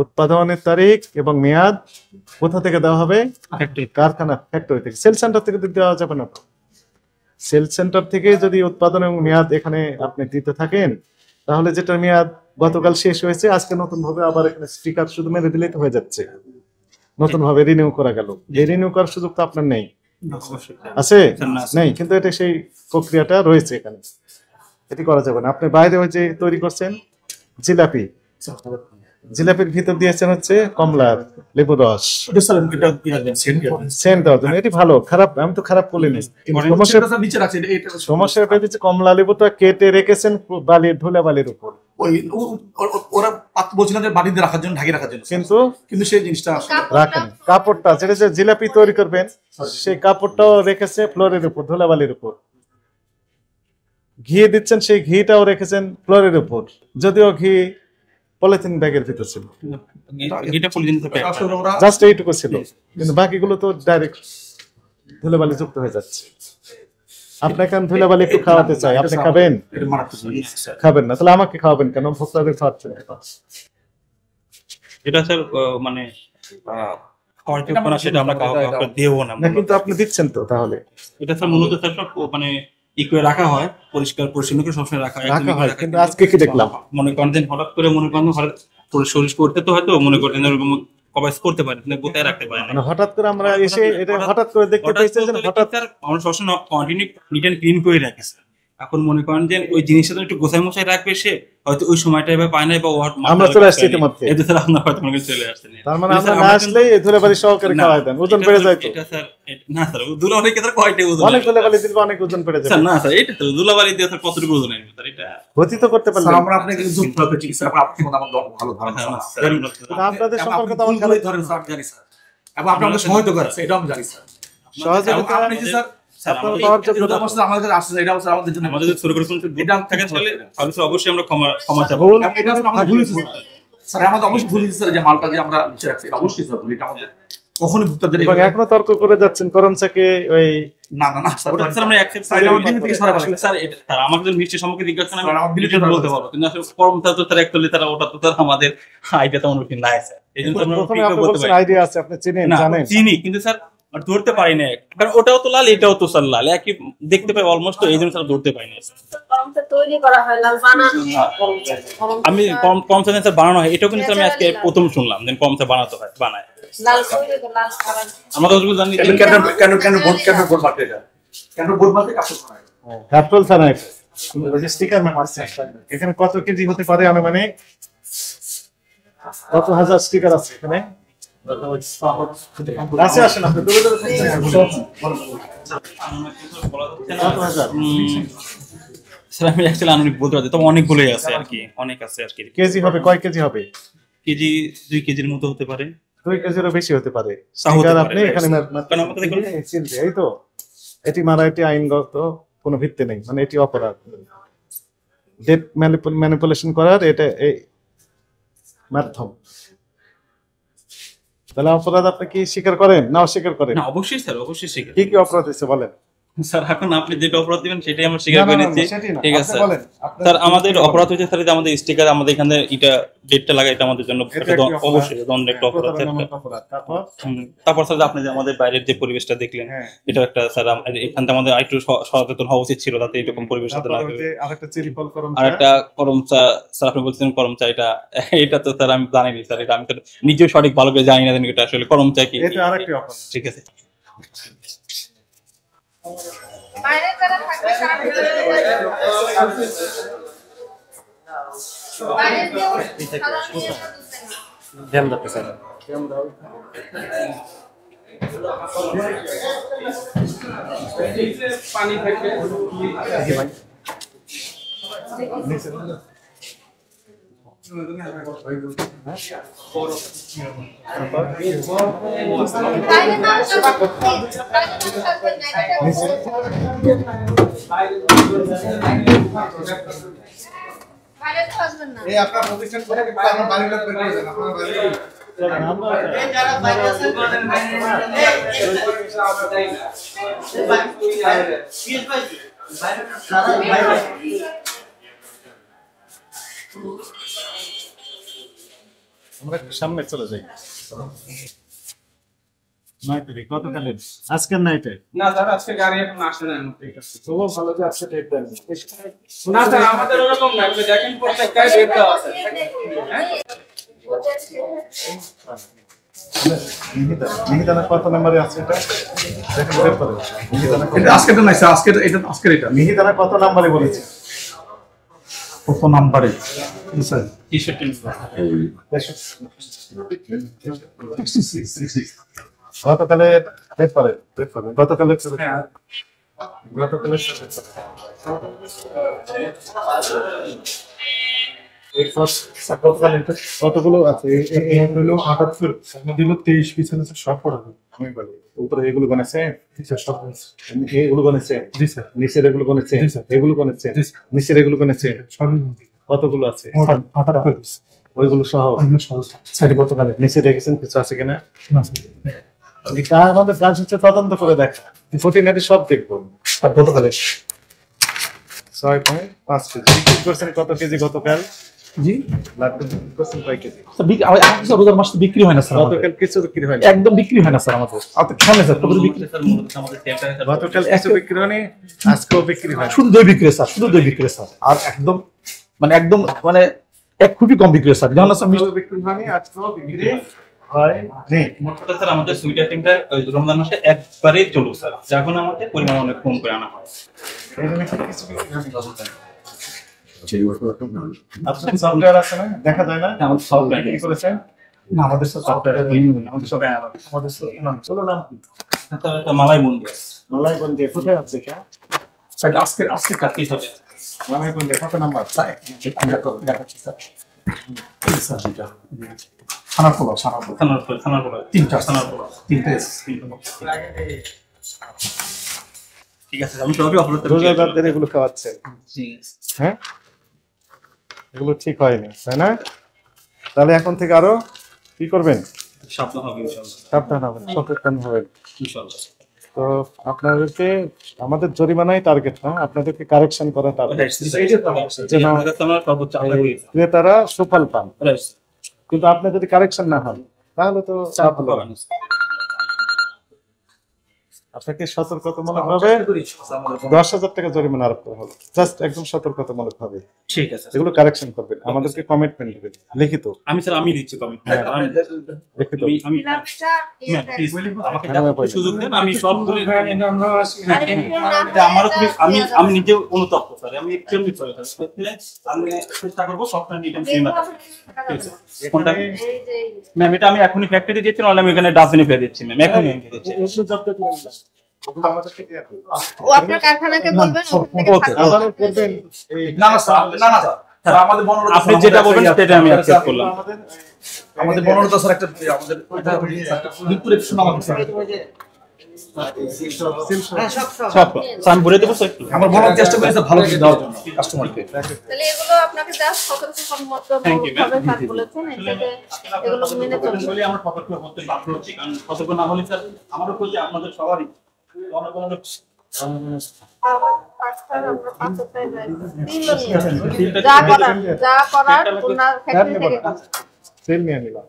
উৎপাদনের তারিখ এবং মেয়াদ কোথা থেকে দেওয়া হবে? কারখানা, ফ্যাক্টরি থেকে। সেল সেন্টার থেকে দেওয়া যাবে না। সেল সেন্টার থেকে যদি উৎপাদন এবং মেয়াদ এখানে আপনি দিতে থাকেন, তাহলে যেটা মেয়াদ গতকাল শেষ হয়েছে, আজকে নতুন ভাবে আবার এখানে স্টিকার শুধু মেরে দিলেই তো হয়ে যাচ্ছে, নতুন ভাবে রিনিউ করা গেল। এই রিনিউ করার সুযোগ তো আপনার নেই, আছে নেই, কিন্তু এটা সেই প্রক্রিয়াটা রয়েছে এখানে, এটি করা যাবে না। আপনি বাইরে ওই যে তৈরি করছেন জিলাপি, জিলাপির ভিতর দিয়েছেন হচ্ছে কমলার লেবু রস, সেন্ট দেওয়ার জন্য। এটি ভালো, খারাপ আমি তো খারাপ বলিনি। সমস্যা এটা হচ্ছে কমলা লেবুটা কেটে রেখেছেন বালির, ধুলা বালির উপর, ওরা বলছিলেন যে বাড়িতে রাখার জন্য, ঢাকি রাখার জন্য, কিন্তু সেই জিনিসটা রাখেন। কাপড়টা যেটা যে জিলাপি তৈরি করবেন, সেই কাপড়টাও রেখেছে ফ্লোরের উপর, ধুলা বালির উপর। ঘি দিচ্ছেন, সেই ঘিটাও রেখেছেন ফ্লোরের উপর, যদিও ঘি পলিথিন ব্যাগের ভিতর ছিল, জাস্ট এইটুকু ছিল, কিন্তু বাকিগুলো তো ডাইরেক্ট ধুলাবালি যুক্ত হয়ে যাচ্ছে। আপনাকে আমি ধুলাবালি একটু খাওয়াতে চাই, আপনি খাবেন? খাবেন না, তাহলে আমাকে খাওয়াবেন কেন? ভোক্তাদের খাওয়াচ্ছেন এটা স্যার মানে খাওয়ার যোগ্য না, সেটা আমরা কাউকে দেবো না, কিন্তু আপনি দিচ্ছেন তো। তাহলে এটা স্যার মূলত স্যার সব মানে করে রাখা হয়, পরিষ্কার পরিচ্ছন্ন করে সবসময় রাখা হয়। কিন্তু আজকে কি দেখলাম, মনে করেন যে হঠাৎ করে মনে করেন শরীর করতে তো হয়তো মনে করেন এরকম কভার করতে পারে, কিন্তু গোটায় রাখতে পারে না। হঠাৎ করে আমরা এসে এটা হঠাৎ করে দেখতে পাইছি যে হঠাৎ আমরা সবসময় কন্টিনিউ নিট এন্ড ক্লিন করে রাখি। এখন মনে করেন যে ওই জিনিসটা একটু গোছাই মোছাই রাখবে, সে হয়তো ওই সময়টা এবার পায় না, বা আমরা চলে আসছি ইতিমধ্যে, এই ধরে আপনারা হয়তো মনে চলে আসছেন। তার মানে আমরা না আসলেই এই ধুলাবালি সহকারে খাওয়াই দেন, ওজন বেড়ে যায়। এটা স্যার না স্যার, ধুলাবালি কে কয়টা ওজন, অনেক ধুলাবালি দিলে অনেক ওজন বেড়ে যায়। না স্যার, এটা তো ধুলাবালি দিয়ে স্যার কতটুকু ওজন আসবে স্যার? এটা ক্ষতি তো করতে পারবেন। আমরা আপনাকে যুক্ত করতে ঠিক স্যার, আপনি আমার ভালো ধারণা আছে, আপনাদের সম্পর্কে তো আমি ভালোই ধরেন স্যার, জানি স্যার, এবং আপনি আমাকে সহায়তা করেছেন, এটা আমি জানি স্যার। সহযোগিতা আপনি যে স্যার অবশ্যই আমরা ক্ষমা চাবো। এখনো তর্ক করে যাচ্ছেন করমচাকে ওই আমাদের মিষ্টি সম্পর্কে জিজ্ঞাসা বলতে পারবো, কিন্তু আসলে করমচা তো তারা একচুয়ালি তারা ওটা তো তারা আমাদের আইডিয়া তেমন নাই স্যার। এই জন্য আইডিয়া আছে, আপনি চিনেন, জানেন? চিনি, কিন্তু স্যার ধরতে পারি না, কারণ ওটাও তো লাল, এটাও তো স্যার লাল, একই দেখতে পাই অলমোস্ট, এই জন্য স্যার ধরতে পাই না। আমি করমচা স্যার বানানো হয়, এটাও কিন্তু আমি আজকে প্রথম শুনলাম যে করমচা বানাতে হয়, বানায়। আমরা তো জানি এখানে কত কেজি হতে পারে, মানে কত হাজার স্টিকার আছে এখানে? আসেন আপনি, স্যার আমি অ্যাকচুয়ালি আনুমানিক বলতে পারছি, তবে অনেকগুলোই আছে আর কি, অনেক আছে আর কি। কেজি হবে, কয় কেজি হবে? কেজি 2 কেজির মতো হতে পারে, 2 কেজিরও বেশি হতে পারে। আপনি এখানে এই তো এটি মারা, এটি আইনগত কোনো ভিত্তি নেই, মানে এটি অপরাধ, ডেট ম্যানিপুলেশন করার এটা এই মাধ্যম। তাহলে অপরাধ আপনি কি স্বীকার করেন না অস্বীকার করেন? না অবশ্যই স্যার, অবশ্যই স্বীকার। কি কি অপরাধ হয়েছে বলেন স্যার? এখন আপনি যেটা অপরাধ দিবেন সেটাই আমরা স্বীকার করে নিচ্ছি, ঠিক আছে স্যার। আমাদের অপরাধ হয়েছে স্যার, আমাদের স্টিকার আমাদের এখানে এটা ডেটটা লাগা, এটা আমাদের জন্য অবশ্যই দণ্ডনীয় একটা অপরাধ। তারপর স্যার আপনি যে আমাদের বাইরের যে পরিবেশটা দেখলেন, এটা একটা স্যার এখান থেকে আমাদের আরেকটু সচেতন হওয়া উচিত ছিল, যাতে এরকম পরিবেশ সাথে না হয়। আরেকটা করমচা স্যার, আপনি বলছেন করমচা, এটা তো স্যার আমি জানিনি স্যার, এটা আমি তো নিজেও সঠিক ভালো করে জানি না এটা আসলে করমচা কি। ঠিক আছে, বাইরে যারা থাকবে ধ্যান রাখতে স্যার। পানি থাকবে আপনার প্রতিষ্ঠান করে আপনার বাড়ির লোক বের করে দেন, আপনার বাড়ি যারা বাইরে আছে আমরা একটু সামনে চলে যাই। নাইটে গতকালের আজকের নাইটে না স্যার আজকে গাড়ি এখন আসে না ঠিক আছে তবু ভালো যে আজকে ডেট দেন। না স্যার আমাদের ওরকম না আপনি দেখেন প্রত্যেকটাই ডেট দেওয়া আছে মিহিদানা কত নম্বরে আছে এটা? দেখেন বের করে। মিহিদানা এটা আজকেরটা নাই স্যার, আজকের এটা মিহিদানা কত নম্বরে বলেছে? কত নাম্বারে স্যার? 63 গতকালে ডেট পরে গতকালে কতগুলো আছে? হলো 78 দিল 23 পিছনে সব পড়াবে আমি বলি উপরে এগুলো গনেছে, স্যার সব এগুলো গনেছে, জি স্যার নিচের এগুলো গনেছে, জি স্যার। এগুলো গনেছে, জি স্যার। নিচের এগুলো গনেছে, সবই কতগুলো আছে? 78 ওইগুলো সহ এগুলো সহজ সাইডে গতকালে নিচে দেখেছেন কিছু আছে কিনা? না স্যার আমাদের কাজ হচ্ছে তদন্ত করে দেখা, খুঁটিনাটি সব দেখবো। আর গতকালে 6.5 কেজি বিক্রি করছেন কত কেজি গতকাল? জি লাড্ডু বিক্রি করছেন কয় কেজি? আমাদের রোজার মাসে বিক্রি হয় না স্যার গতকাল কিছু বিক্রি হয়নি, একদম বিক্রি হয় না স্যার আমাদের কেন স্যার কত বিক্রি স্যার মূলত আমাদের সেন্টারে গতকাল কিছু বিক্রি হয়নি, আজকেও বিক্রি হয় শুধু দই বিক্রি স্যার শুধু দই বিক্রি স্যার আর একদম মানে এক খুবই কম বিক্রি স্যার যেমন স্যার মিষ্টি বিক্রি হয়নি, আজকেও বিক্রি হয়নি। মোট কথা স্যার আমাদের সুইট আইটেমটা রমজান মাসে একবারে চলুক স্যার, যখন আমাদের পরিমাণ অনেক কম করে আনা হয়। এই জন্য কিছু বিক্রি হয়নি গতকাল। আপনার সফটওয়্যার আছে না, দেখা যায় না? আমাদের সফটওয়্যার কি করেছেন? না আমাদের স্যার সফটওয়্যার আমাদের সবাই আলাদা। আমাদের স্যার চলো নাম কি? একটা মালাই বন্ধু মালাই বন্ধে কোথায় আছে? স্যার আজকে কাটতে হবে মালাই বন্ধে কত নাম্বার? আমরা তো দেখাচ্ছি স্যার স্যার এটা থানার পোলা থানার পরে তিনটা থানার পরে তিনটে ঠিক আছে আমি সবই অপরাধ রোজাদারদের এগুলো খাওয়াচ্ছে, হ্যাঁ? এগুলো ঠিক হয়নি, তাই না? তাহলে এখন থেকে আরো কি করবেন? সাবধান হবে ইনশাআল্লাহ সাবধান হবেন, সচেতন হবেন। ইনশাআল্লাহ। তো আপনাদেরকে আমাদের জরিমানাই টার্গেট না, আপনাদেরকে কারেকশন করা টার্গেট। যে আমার কাছে আমরা সর্বোচ্চ আশা করি ক্রেতারা সুফল পান, রাইট কিন্তু আপনি যদি কারেকশন না হন তাহলে তো লাভ হলো না। আপনাকে সতর্কতামূলক ভাবে 10,000 টাকা জরিমানা আরোপ করা হলো, জাস্ট একদম সতর্কতামূলক ভাবে ঠিক আছে এগুলো কারেকশন করবেন, আমাদেরকে কমিটমেন্ট দিবেন লিখিত, আমি দিচ্ছি কমেন্ট লিখিত। আমি গ্লাভসটা ইয়ে দেন। প্লিজ আমাকে হ্যাঁ, যতটুকু সুযোগ দেন আমি সবগুলো আর একটু না এটা আমারও খুবই আমি দেওয়া আমি নিজে অনুতপ্ত স্যার, আমি এক্সট্রিমলি সরি স্যার, আমি চেষ্টা করবো সফটওয়্যার নিটাম যাবে। সেম এইগুলো আছে। আপনাকে টাকা দেবো। কোনটা এই যে ম্যাম এটা আমি এখনই ফ্যাক্টরি দিচ্ছি, নাহলে আমি এখানে ডাস্টবিনে ফেলে দিচ্ছি ম্যাম, এখনই আমি দিচ্ছি। এগুলো জব্দ করে নিন। ওগুলো আমাদেরকে দিয়ে দিন। ও আপনার কারখানাকে বলবেন ওখান থেকে ওকে, টাকা আদালত করবেন এই না না স্যার, না না স্যার আমাদের বনরতা আপনি যেটা বলবেন সেটা আমি অ্যাকসেপ্ট করলাম। আমাদের বনরতা স্যার একটা আমাদের বিপুল একটু শোনা আমাকে স্যার। সব স্যার আমি বলে দেবো স্যার একটু। আমার বলার চেষ্টা করি স্যার ভালো কিছু দেওয়ার জন্য কাস্টমারকে। তাহলে এগুলো আপনাকে জাস্ট সতর্কসম্মত Thank you, ma'am. ভাবে কাজ বলেছেন এটাকে এগুলো মেনে চলবেন। আসলে আমরা সতর্ক হতে বাধ্য হচ্ছি, কারণ সতর্ক না হলে স্যার আমারও ক্ষতি, আপনাদের সবারই অনেক অনেক আমার পাঁচটা আমরা পাঁচটায় যাই। তিনজন নিয়ে আসবেন। যা করার ওনার ফ্যাক্টরি থেকে করবেন। সেল নিয়ে নিলাম।